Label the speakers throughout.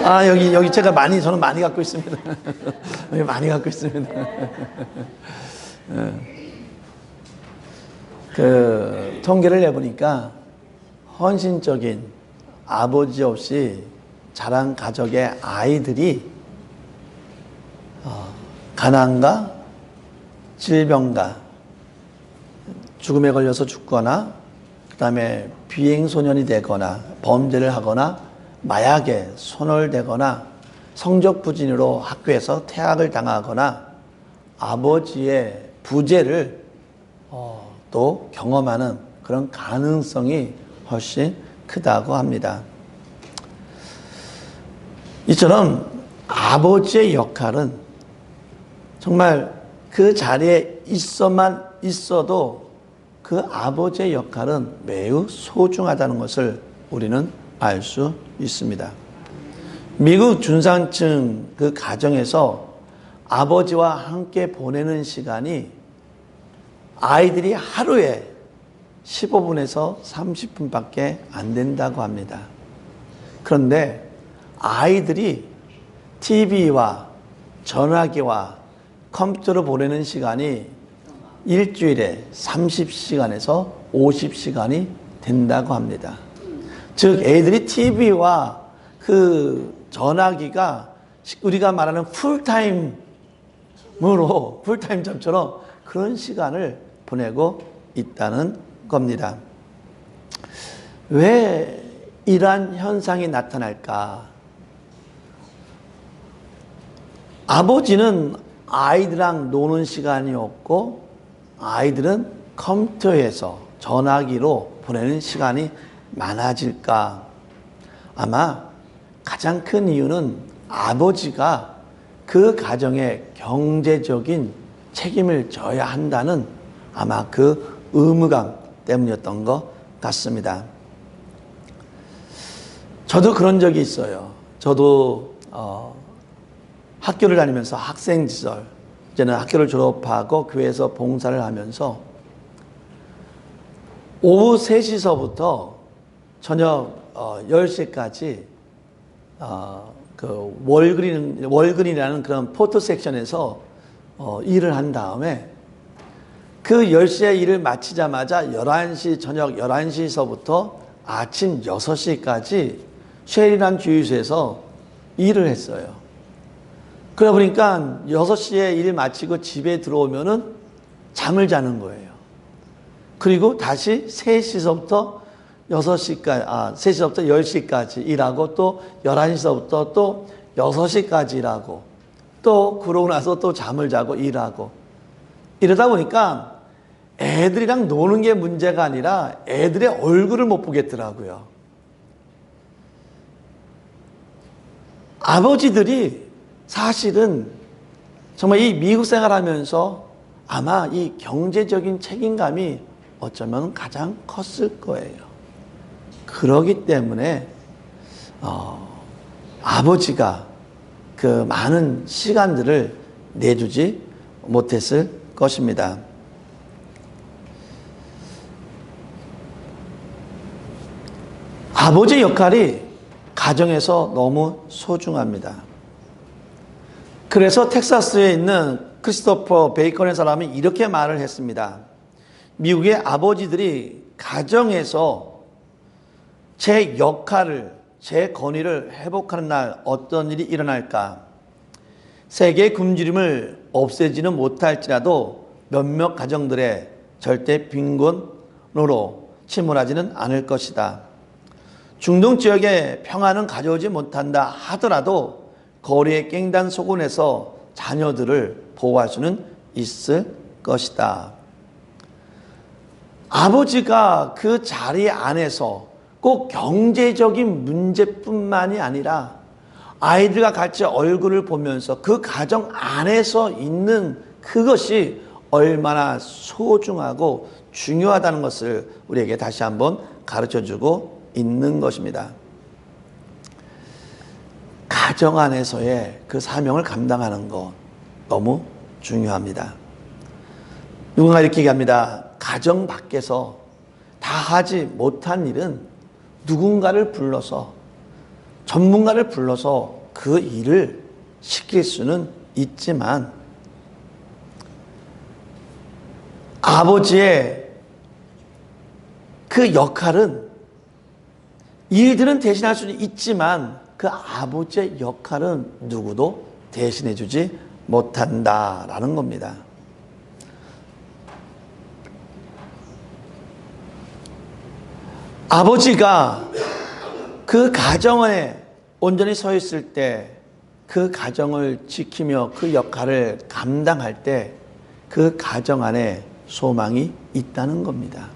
Speaker 1: 아, 여기 제가 저는 많이 갖고 있습니다. 여기 많이 갖고 있습니다. 그 통계를 내보니까 헌신적인 아버지 없이 자란 가족의 아이들이 가난과 질병과 죽음에 걸려서 죽거나, 그 다음에 비행소년이 되거나, 범죄를 하거나, 마약에 손을 대거나, 성적 부진으로 학교에서 퇴학을 당하거나, 아버지의 부재를 또 경험하는 그런 가능성이 훨씬 크다고 합니다. 이처럼 아버지의 역할은 정말 그 자리에 있어도 그 아버지의 역할은 매우 소중하다는 것을 우리는 알 수 있습니다. 미국 중산층 그 가정에서 아버지와 함께 보내는 시간이 아이들이 하루에 15분에서 30분밖에 안 된다고 합니다. 그런데 아이들이 TV와 전화기와 컴퓨터로 보내는 시간이 일주일에 30시간에서 50시간이 된다고 합니다. 즉 애들이 TV와 그 전화기가 우리가 말하는 풀타임 잡처럼 그런 시간을 보내고 있다는 겁니다. 왜 이러한 현상이 나타날까? 아버지는 아이들랑 노는 시간이 없고 아이들은 컴퓨터에서 전화기로 보내는 시간이 많아질까? 아마 가장 큰 이유는 아버지가 그 가정의 경제적인 책임을 져야 한다는 아마 그 의무감 때문이었던 것 같습니다. 저도 그런 적이 있어요. 저도 학교를 다니면서 학생 시절, 이제는 학교를 졸업하고 교회에서 봉사를 하면서 오후 3시서부터 저녁 10시까지 그 월근이라는 그런 포토 섹션에서 일을 한 다음에 그 10시에 일을 마치자마자 저녁 11시서부터 아침 6시까지 쉐리란 주유소에서 일을 했어요. 그러다 보니까 6시에 일 마치고 집에 들어오면은 잠을 자는 거예요. 그리고 다시 3시서부터 3시서부터 10시까지 일하고 또 11시서부터 또 6시까지 일하고 또 그러고 나서 또 잠을 자고 일하고 이러다 보니까 애들이랑 노는 게 문제가 아니라 애들의 얼굴을 못 보겠더라고요. 아버지들이 사실은 정말 이 미국 생활하면서 아마 이 경제적인 책임감이 어쩌면 가장 컸을 거예요. 그러기 때문에 아버지가 그 많은 시간들을 내주지 못했을 것입니다. 아버지의 역할이 가정에서 너무 소중합니다. 그래서 텍사스에 있는 크리스토퍼 베이컨의 사람이 이렇게 말을 했습니다. 미국의 아버지들이 가정에서 제 역할을, 제 권위를 회복하는 날 어떤 일이 일어날까? 세계의 굶주림을 없애지는 못할지라도 몇몇 가정들의 절대 빈곤으로 침몰하지는 않을 것이다. 중동 지역에 평화는 가져오지 못한다 하더라도 거리의 깽단 소곤에서 자녀들을 보호할 수는 있을 것이다. 아버지가 그 자리 안에서 꼭 경제적인 문제뿐만이 아니라 아이들과 같이 얼굴을 보면서 그 가정 안에서 있는 그것이 얼마나 소중하고 중요하다는 것을 우리에게 다시 한번 가르쳐주고 있는 것입니다. 가정 안에서의 그 사명을 감당하는 것 너무 중요합니다. 누군가 이렇게 얘기합니다. 가정 밖에서 다 하지 못한 일은 누군가를 불러서 전문가를 불러서 그 일을 시킬 수는 있지만 아버지의 그 역할은 일들은 대신할 수는 있지만 그 아버지의 역할은 누구도 대신해 주지 못한다라는 겁니다. 아버지가 그 가정에 온전히 서 있을 때 그 가정을 지키며 그 역할을 감당할 때 그 가정 안에 소망이 있다는 겁니다.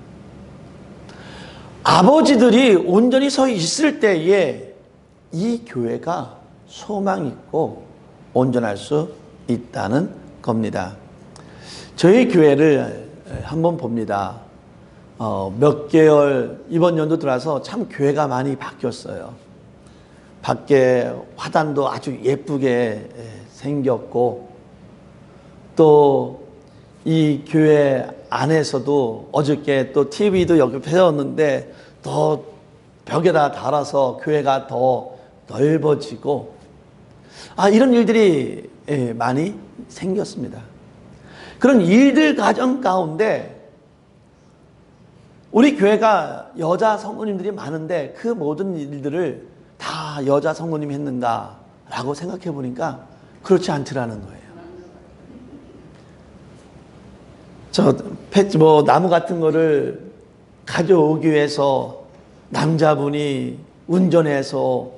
Speaker 1: 아버지들이 온전히 서 있을 때에 이 교회가 소망이 있고 온전할 수 있다는 겁니다. 저희 교회를 한번 봅니다. 몇 개월 이번 연도 들어와서 참 교회가 많이 바뀌었어요. 밖에 화단도 아주 예쁘게 생겼고 또 이 교회 안에서도 어저께 또 TV도 여기 세웠는데 더 벽에다 달아서 교회가 더 넓어지고 이런 일들이 많이 생겼습니다. 그런 일들 가정 가운데 우리 교회가 여자 성도님들이 많은데 그 모든 일들을 다 여자 성도님이 했는가라고 생각해 보니까 그렇지 않더라는 거예요. 나무 같은 거를 가져오기 위해서 남자분이 운전해서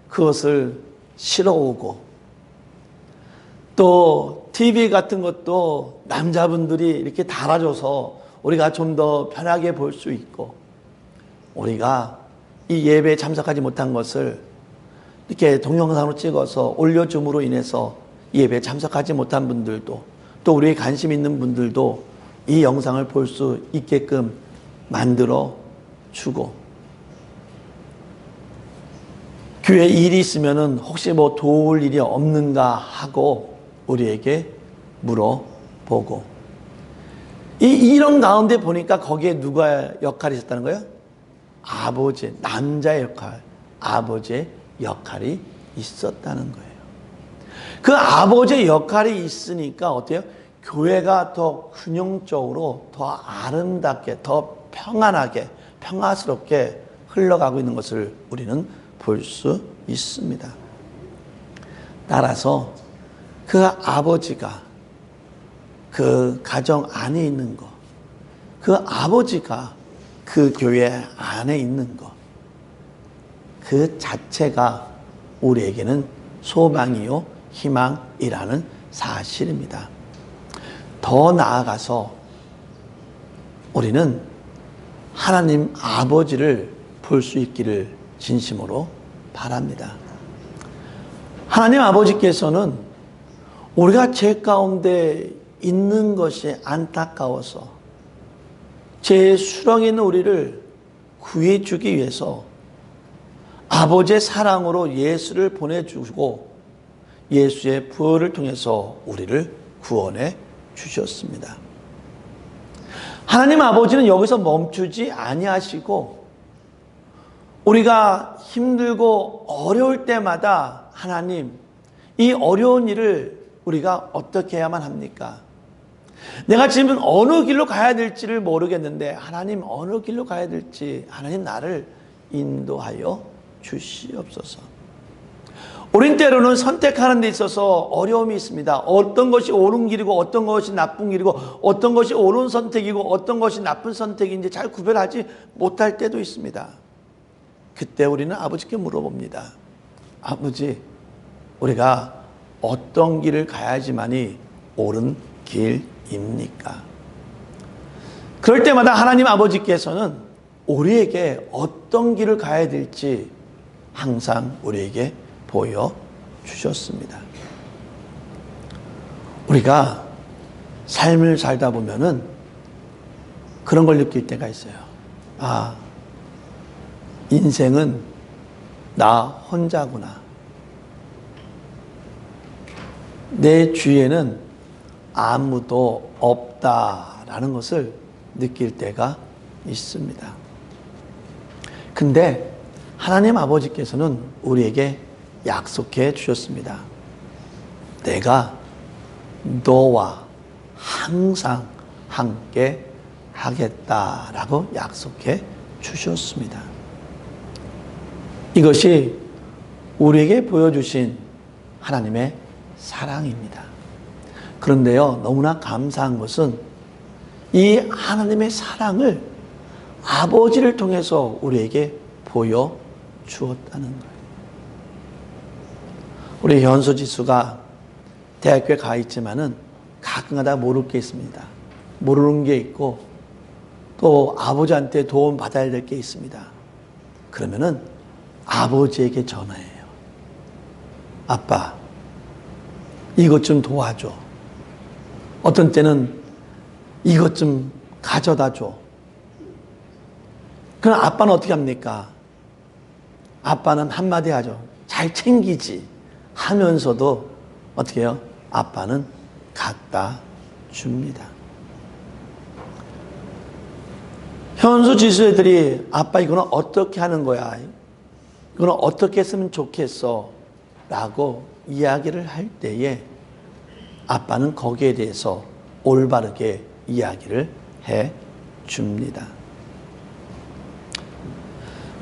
Speaker 1: 그것을 실어오고 또 TV 같은 것도 남자분들이 이렇게 달아줘서 우리가 좀 더 편하게 볼 수 있고 우리가 이 예배에 참석하지 못한 것을 이렇게 동영상으로 찍어서 올려줌으로 인해서 예배에 참석하지 못한 분들도 또 우리의 관심 있는 분들도 이 영상을 볼 수 있게끔 만들어 주고 교회 일이 있으면은 혹시 뭐 도울 일이 없는가 하고 우리에게 물어보고 이런 가운데 보니까 거기에 누가 역할이 있었다는 거예요? 아버지, 남자의 역할, 아버지의 역할이 있었다는 거예요. 그 아버지의 역할이 있으니까 어때요? 교회가 더 균형적으로, 더 아름답게, 더 평안하게, 평화스럽게 흘러가고 있는 것을 우리는 볼 수 있습니다. 따라서 그 아버지가 그 가정 안에 있는 것, 그 아버지가 그 교회 안에 있는 것, 그 자체가 우리에게는 소망이요 희망이라는 사실입니다. 더 나아가서 우리는 하나님 아버지를 볼 수 있기를 진심으로 바랍니다. 하나님 아버지께서는 우리가 죄 가운데 있는 것이 안타까워서 죄의 수렁에 있는 우리를 구해주기 위해서 아버지의 사랑으로 예수를 보내주고 예수의 부활을 통해서 우리를 구원해 주셨습니다. 하나님 아버지는 여기서 멈추지 아니하시고 우리가 힘들고 어려울 때마다 하나님 이 어려운 일을 우리가 어떻게 해야만 합니까? 내가 지금 어느 길로 가야 될지를 모르겠는데 하나님 어느 길로 가야 될지 하나님 나를 인도하여 주시옵소서. 우린 때로는 선택하는 데 있어서 어려움이 있습니다. 어떤 것이 옳은 길이고 어떤 것이 나쁜 길이고 어떤 것이 옳은 선택이고 어떤 것이 나쁜 선택인지 잘 구별하지 못할 때도 있습니다. 그때 우리는 아버지께 물어봅니다. 아버지, 우리가 어떤 길을 가야지만이 옳은 길입니까? 그럴 때마다 하나님 아버지께서는 우리에게 어떤 길을 가야 될지 항상 우리에게 보여주셨습니다. 우리가 삶을 살다 보면은 그런 걸 느낄 때가 있어요. 인생은 나 혼자구나. 내 주위에는 아무도 없다라는 것을 느낄 때가 있습니다. 근데 하나님 아버지께서는 우리에게 약속해 주셨습니다. 내가 너와 항상 함께 하겠다라고 약속해 주셨습니다. 이것이 우리에게 보여주신 하나님의 사랑입니다. 그런데요, 너무나 감사한 것은 이 하나님의 사랑을 아버지를 통해서 우리에게 보여주었다는 거예요. 우리 현수 지수가 대학교에 가 있지만은 가끔가다 모를 게 있습니다. 모르는 게 있고 또 아버지한테 도움 받아야 될 게 있습니다. 그러면은 아버지에게 전화해요. 아빠, 이것 좀 도와줘. 어떤 때는 이것 좀 가져다 줘. 그럼 아빠는 어떻게 합니까? 아빠는 한마디 하죠. 잘 챙기지 하면서도 어떻게 해요? 아빠는 갖다 줍니다. 현수 지수 애들이 아빠 이거는 어떻게 하는 거야? 이거는 어떻게 했으면 좋겠어? 라고 이야기를 할 때에 아빠는 거기에 대해서 올바르게 이야기를 해 줍니다.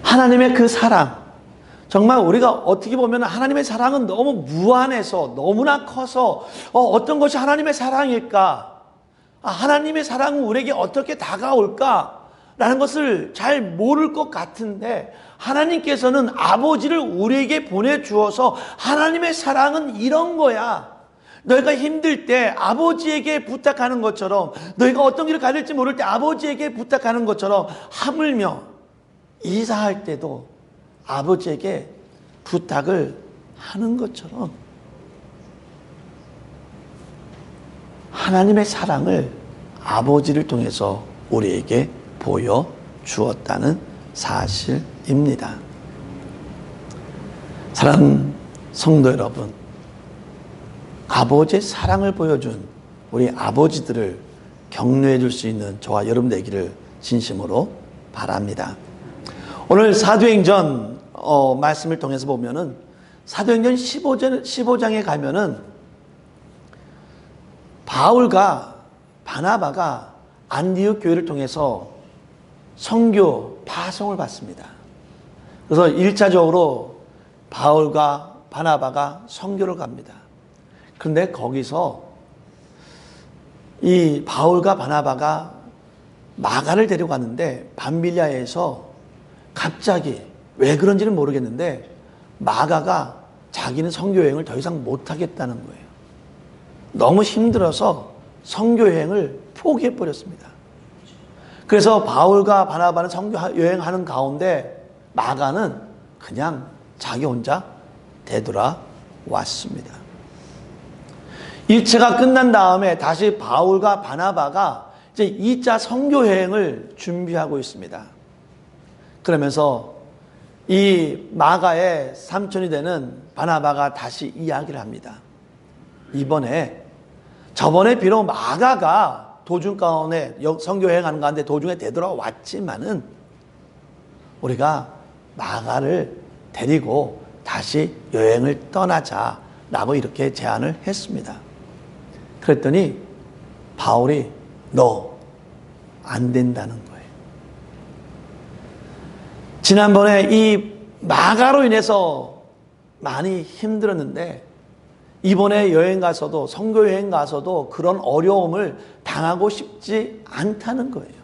Speaker 1: 하나님의 그 사랑, 정말 우리가 어떻게 보면 하나님의 사랑은 너무 무한해서 너무나 커서 어떤 것이 하나님의 사랑일까? 하나님의 사랑은 우리에게 어떻게 다가올까? 라는 것을 잘 모를 것 같은데 하나님께서는 아버지를 우리에게 보내주어서 하나님의 사랑은 이런 거야. 너희가 힘들 때 아버지에게 부탁하는 것처럼, 너희가 어떤 길을 가야 될지 모를 때 아버지에게 부탁하는 것처럼, 하물며 이사할 때도 아버지에게 부탁을 하는 것처럼 하나님의 사랑을 아버지를 통해서 우리에게 보여주었다는 사실입니다. 사랑하는 성도 여러분, 아버지의 사랑을 보여준 우리 아버지들을 격려해 줄 수 있는 저와 여러분 되기를 진심으로 바랍니다. 오늘 사도행전 말씀을 통해서 보면은 사도행전 15장에 가면은 바울과 바나바가 안디옥 교회를 통해서 선교 파송을 받습니다. 그래서 1차적으로 바울과 바나바가 선교를 갑니다. 그런데 거기서 이 바울과 바나바가 마가를 데려갔는데 밤빌리아에서 갑자기 왜 그런지는 모르겠는데 마가가 자기는 선교여행을 더 이상 못하겠다는 거예요. 너무 힘들어서 선교여행을 포기해버렸습니다. 그래서 바울과 바나바는 선교여행하는 가운데 마가는 그냥 자기 혼자 되돌아왔습니다. 일체가 끝난 다음에 다시 바울과 바나바가 이제 2차 선교여행을 준비하고 있습니다. 그러면서 이 마가의 삼촌이 되는 바나바가 다시 이야기를 합니다. 저번에 비록 마가가 도중 가운데 선교여행하는 가운데 도중에 되돌아왔지만은 우리가 마가를 데리고 다시 여행을 떠나자라고 이렇게 제안을 했습니다. 그랬더니 바울이 너 안 된다는 거예요. 지난번에 이 마가로 인해서 많이 힘들었는데 이번에 여행 가서도 선교 여행 가서도 그런 어려움을 당하고 싶지 않다는 거예요.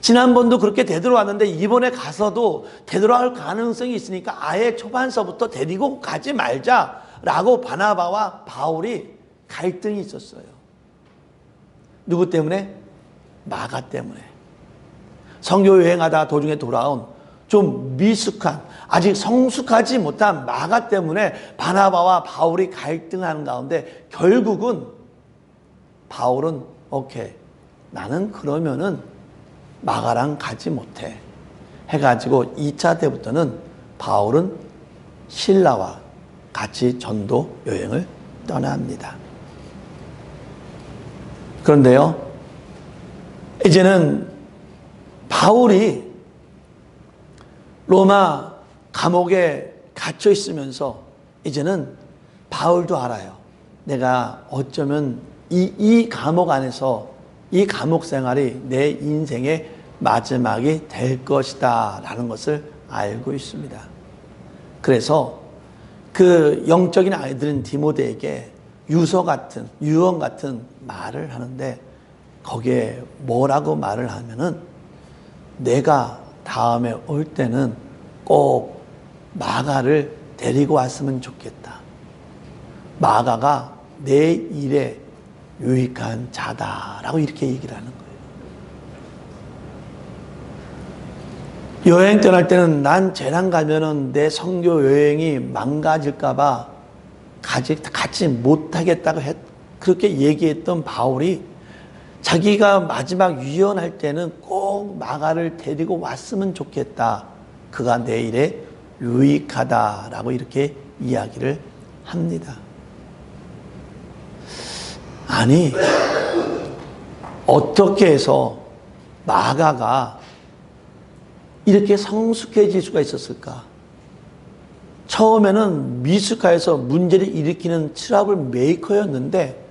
Speaker 1: 지난번도 그렇게 되돌아왔는데 이번에 가서도 되돌아올 가능성이 있으니까 아예 초반서부터 데리고 가지 말자라고 바나바와 바울이 갈등이 있었어요. 누구 때문에? 마가 때문에. 선교 여행하다 도중에 돌아온 좀 미숙한, 아직 성숙하지 못한 마가 때문에 바나바와 바울이 갈등하는 가운데 결국은 바울은 오케이, 나는 그러면은 마가랑 가지 못해 해가지고 2차 때부터는 바울은 실라와 같이 전도 여행을 떠납니다. 그런데요, 이제는 바울이 로마 감옥에 갇혀 있으면서 이제는 바울도 알아요. 내가 어쩌면 이 감옥 안에서 이 감옥 생활이 내 인생의 마지막이 될 것이다 라는 것을 알고 있습니다. 그래서 그 영적인 아이들은 디모데에게 유언 같은 말을 하는데, 거기에 뭐라고 말을 하면은, 내가 다음에 올 때는 꼭 마가를 데리고 왔으면 좋겠다. 마가가 내 일에 유익한 자다라고 이렇게 얘기를 하는 거예요. 여행 떠날 때는 난 쟤랑 가면은 내 선교 여행이 망가질까봐 같이 못하겠다고 그렇게 얘기했던 바울이 자기가 마지막 유언할 때는 꼭 마가를 데리고 왔으면 좋겠다. 그가 내 일에 유익하다라고 이렇게 이야기를 합니다. 아니, 어떻게 해서 마가가 이렇게 성숙해질 수가 있었을까? 처음에는 미숙해서 문제를 일으키는 트러블 메이커였는데,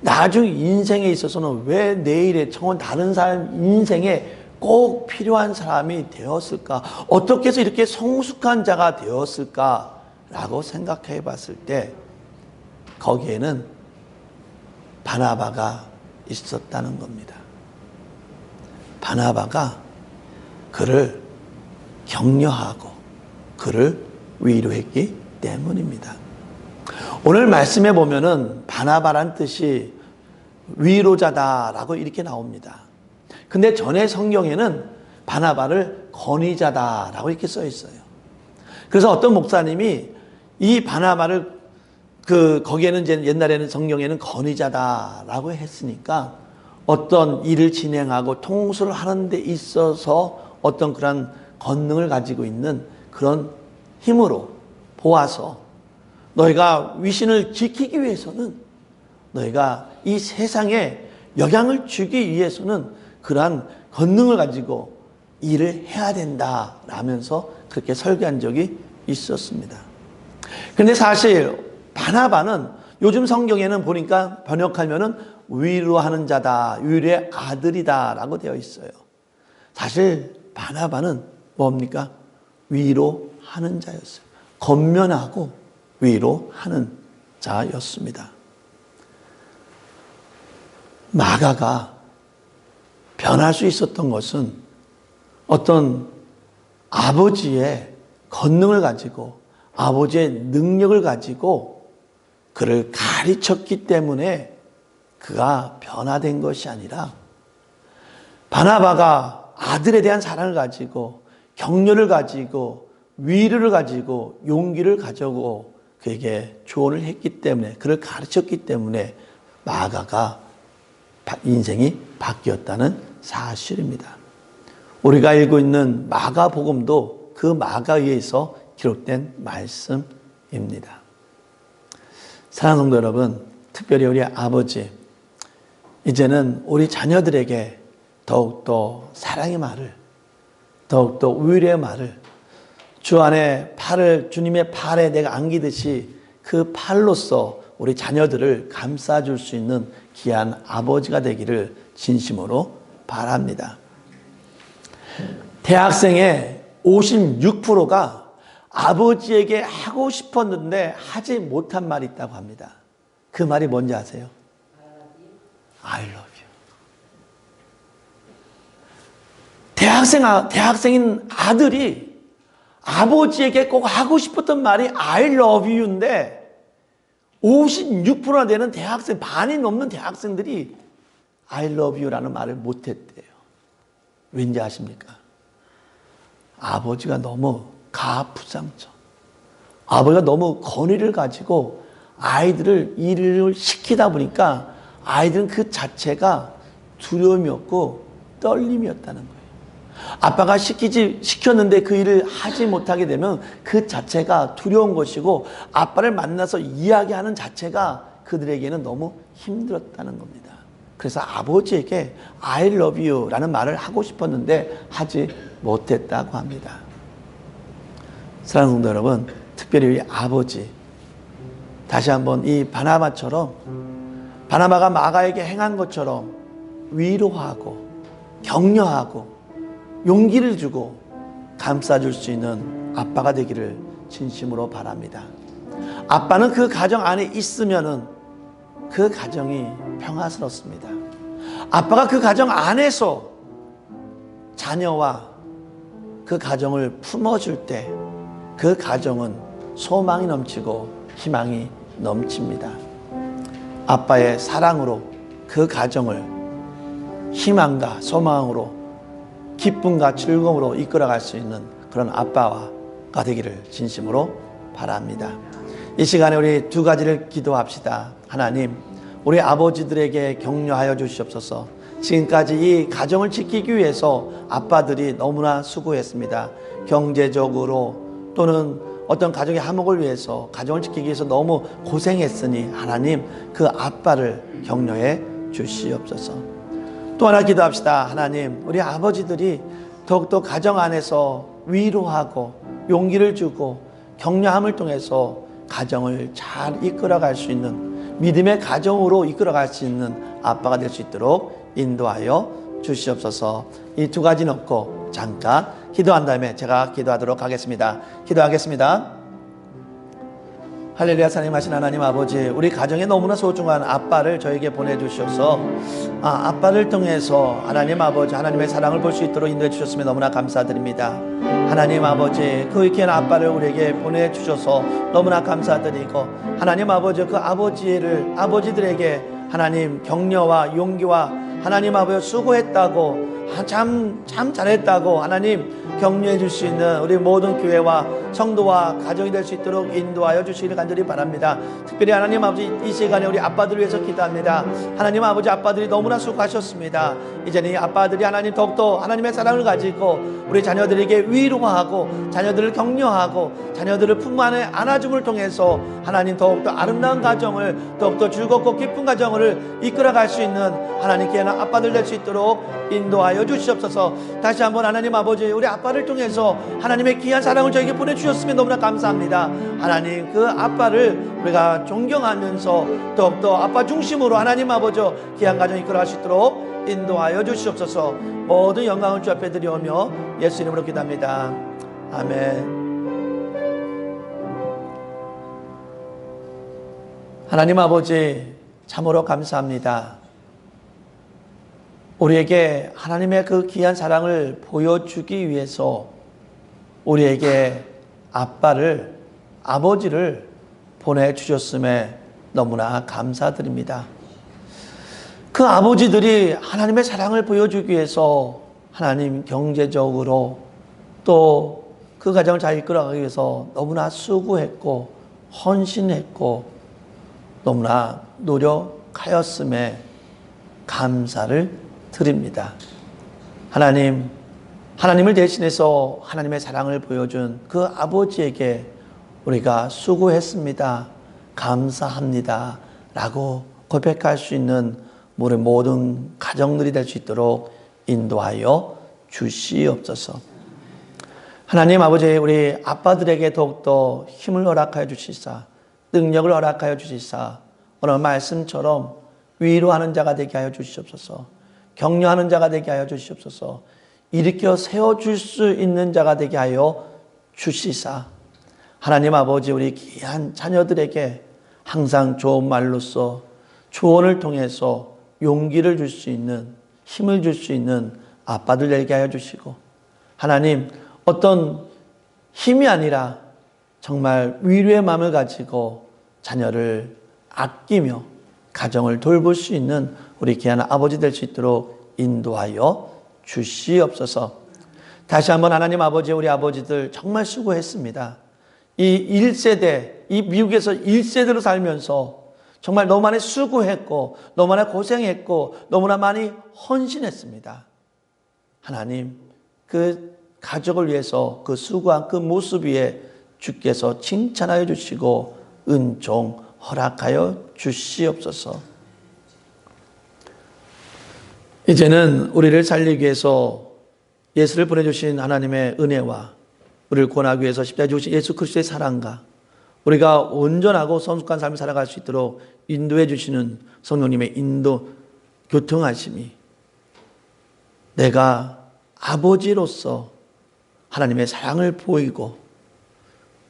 Speaker 1: 나중 인생에 있어서는 왜 내일의 청원 다른 사람 인생에 꼭 필요한 사람이 되었을까? 어떻게 해서 이렇게 성숙한 자가 되었을까? 라고 생각해 봤을 때 거기에는 바나바가 있었다는 겁니다. 바나바가 그를 격려하고 그를 위로했기 때문입니다. 오늘 말씀에 보면은 바나바란 뜻이 위로자다라고 이렇게 나옵니다. 근데 전에 성경에는 바나바를 권위자다라고 이렇게 써 있어요. 그래서 어떤 목사님이 이 바나바를 거기에는 이제 옛날에는 성경에는 권위자다라고 했으니까 어떤 일을 진행하고 통수를 하는 데 있어서 어떤 그런 권능을 가지고 있는 그런 힘으로 보아서 너희가 위신을 지키기 위해서는, 너희가 이 세상에 영향을 주기 위해서는 그러한 권능을 가지고 일을 해야 된다 라면서 그렇게 설교한 적이 있었습니다. 그런데 사실 바나바는 요즘 성경에는 보니까 번역하면은 위로하는 자다, 위로의 아들이다 라고 되어 있어요. 사실 바나바는 뭡니까? 위로하는 자였어요. 권면하고 위로하는 자였습니다. 마가가 변할 수 있었던 것은 어떤 아버지의 권능을 가지고 아버지의 능력을 가지고 그를 가르쳤기 때문에 그가 변화된 것이 아니라, 바나바가 아들에 대한 사랑을 가지고 격려를 가지고 위로를 가지고 용기를 가지고 그에게 조언을 했기 때문에, 그를 가르쳤기 때문에 마가가 인생이 바뀌었다는 사실입니다. 우리가 읽고 있는 마가복음도 그 마가에 의해서 기록된 말씀입니다. 사랑하는 성도 여러분, 특별히 우리 아버지, 이제는 우리 자녀들에게 더욱더 사랑의 말을, 더욱더 위로의 말을, 주 안에 주님의 팔에 내가 안기듯이 그 팔로서 우리 자녀들을 감싸줄 수 있는 귀한 아버지가 되기를 진심으로 바랍니다. 대학생의 56%가 아버지에게 하고 싶었는데 하지 못한 말이 있다고 합니다. 그 말이 뭔지 아세요? I love you. 대학생인 아들이 아버지에게 꼭 하고 싶었던 말이 I love you인데 56%나 되는 대학생, 반이 넘는 대학생들이 I love you라는 말을 못했대요. 왠지 아십니까? 아버지가 너무 가부장적, 아버지가 너무 권위를 가지고 아이들을 일을 시키다 보니까 아이들은 그 자체가 두려움이었고 떨림이었다는 거예요. 아빠가 시켰는데 그 일을 하지 못하게 되면 그 자체가 두려운 것이고, 아빠를 만나서 이야기하는 자체가 그들에게는 너무 힘들었다는 겁니다. 그래서 아버지에게 I love you 라는 말을 하고 싶었는데 하지 못했다고 합니다. 사랑하는 성도 여러분, 특별히 우리 아버지, 다시 한번 이 바나바처럼 바나바가 마가에게 행한 것처럼 위로하고 격려하고 용기를 주고 감싸줄 수 있는 아빠가 되기를 진심으로 바랍니다. 아빠는 그 가정 안에 있으면은 그 가정이 평화스럽습니다. 아빠가 그 가정 안에서 자녀와 그 가정을 품어줄 때 그 가정은 소망이 넘치고 희망이 넘칩니다. 아빠의 사랑으로 그 가정을 희망과 소망으로 기쁨과 즐거움으로 이끌어갈 수 있는 그런 아빠가 되기를 진심으로 바랍니다. 이 시간에 우리 두 가지를 기도합시다. 하나님, 우리 아버지들에게 격려하여 주시옵소서. 지금까지 이 가정을 지키기 위해서 아빠들이 너무나 수고했습니다. 경제적으로 또는 어떤 가정의 화목을 위해서, 가정을 지키기 위해서 너무 고생했으니 하나님, 그 아빠를 격려해 주시옵소서. 또 하나 기도합시다. 하나님, 우리 아버지들이 더욱더 가정 안에서 위로하고 용기를 주고 격려함을 통해서 가정을 잘 이끌어갈 수 있는, 믿음의 가정으로 이끌어갈 수 있는 아빠가 될 수 있도록 인도하여 주시옵소서. 이 두 가지 놓고 잠깐 기도한 다음에 제가 기도하도록 하겠습니다. 기도하겠습니다. 할렐루야. 사랑하신 하나님 아버지, 우리 가정에 너무나 소중한 아빠를 저에게 보내주셔서 아빠를 통해서 하나님 아버지, 하나님의 사랑을 볼 수 있도록 인도해 주셨으면 너무나 감사드립니다. 하나님 아버지, 그 귀한 아빠를 우리에게 보내주셔서 너무나 감사드리고, 하나님 아버지, 그 아버지들에게 하나님 격려와 용기와 하나님 아버지 수고했다고, 참 잘했다고 하나님 격려해 줄 수 있는 우리 모든 교회와 성도와 가정이 될 수 있도록 인도하여 주시기를 간절히 바랍니다. 특별히 하나님 아버지, 이 시간에 우리 아빠들을 위해서 기도합니다. 하나님 아버지, 아빠들이 너무나 수고하셨습니다. 이제는 이 아빠들이 하나님 더욱더 하나님의 사랑을 가지고 우리 자녀들에게 위로하고 자녀들을 격려하고 자녀들을 품 안에 안아줌을 통해서 하나님 더욱더 아름다운 가정을, 더욱더 즐겁고 기쁜 가정을 이끌어갈 수 있는 하나님 귀한 아빠들 될 수 있도록 인도하여 주시옵소서. 다시 한번 하나님 아버지, 우리 아빠를 통해서 하나님의 귀한 사랑을 저에게 보내주셨으면 너무나 감사합니다. 하나님, 그 아빠를 우리가 존경하면서 더욱더 아빠 중심으로 하나님 아버지 귀한 가정 이끌어갈 수 있도록 인도하여 주시옵소서. 모든 영광을 주 앞에 드리오며 예수 이름으로 기도합니다. 아멘. 하나님 아버지, 참으로 감사합니다. 우리에게 하나님의 그 귀한 사랑을 보여주기 위해서 우리에게 아버지를 보내주셨음에 너무나 감사드립니다. 그 아버지들이 하나님의 사랑을 보여주기 위해서 하나님 경제적으로 또 그 가정을 잘 이끌어가기 위해서 너무나 수고했고 헌신했고 너무나 노력하였음에 감사를 드립니다. 하나님을 대신해서 하나님의 사랑을 보여준 그 아버지에게 우리가 수고했습니다, 감사합니다 라고 고백할 수 있는 우리 모든 가정들이 될 수 있도록 인도하여 주시옵소서. 하나님 아버지, 우리 아빠들에게 더욱더 힘을 허락하여 주시사, 능력을 허락하여 주시사, 오늘 말씀처럼 위로하는 자가 되게 하여 주시옵소서. 격려하는 자가 되게 하여 주시옵소서. 일으켜 세워줄 수 있는 자가 되게 하여 주시사, 하나님 아버지, 우리 귀한 자녀들에게 항상 좋은 말로써 조언을 통해서 용기를 줄 수 있는, 힘을 줄 수 있는 아빠들 되게 하여 주시고, 하나님, 어떤 힘이 아니라 정말 위로의 마음을 가지고 자녀를 아끼며 가정을 돌볼 수 있는 우리 귀한 아버지 될 수 있도록 인도하여 주시옵소서. 다시 한번 하나님 아버지, 우리 아버지들 정말 수고했습니다. 이 1세대, 이 미국에서 1세대로 살면서 정말 너무 많이 수고했고 너무 많이 고생했고 너무나 많이 헌신했습니다. 하나님, 그 가족을 위해서 그 수고한 그 모습 위에 주께서 칭찬하여 주시고 은총 허락하여 주시옵소서. 이제는 우리를 살리기 위해서 예수를 보내주신 하나님의 은혜와 우리를 구원하기 위해서 십자가에 죽으신 예수 그리스도의 사랑과 우리가 온전하고 성숙한 삶을 살아갈 수 있도록 인도해 주시는 성령님의 인도 교통하심이 내가 아버지로서 하나님의 사랑을 보이고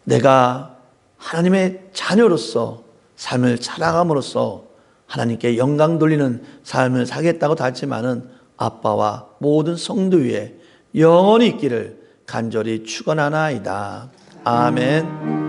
Speaker 1: 내가 하나님의 자녀로서 삶을 살아감으로써 하나님께 영광 돌리는 삶을 살겠다고 다 했지만은 아빠와 모든 성도 위에 영원히 있기를 간절히 축원하나이다. 아멘.